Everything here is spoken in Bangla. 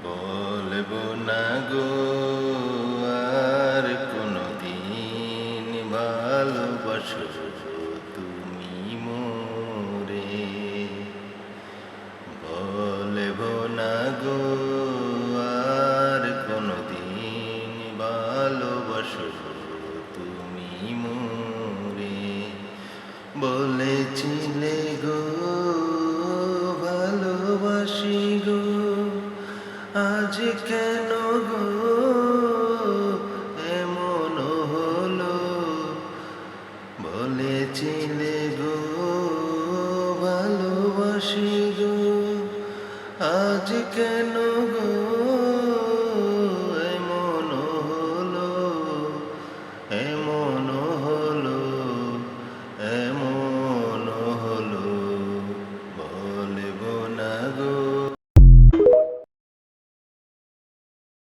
বলবো না গো আর কোনদিন ভালোবাসো তুমি মোরে। বলবো না গো আর কোনদিন ভালোবাসো তুমি মোরে। বলেছিলে গো ভালোবাসি গো, আজ কেন গো এমন হলো। বলেছিলে গো ভালোবাসি গো, আজ কেন গো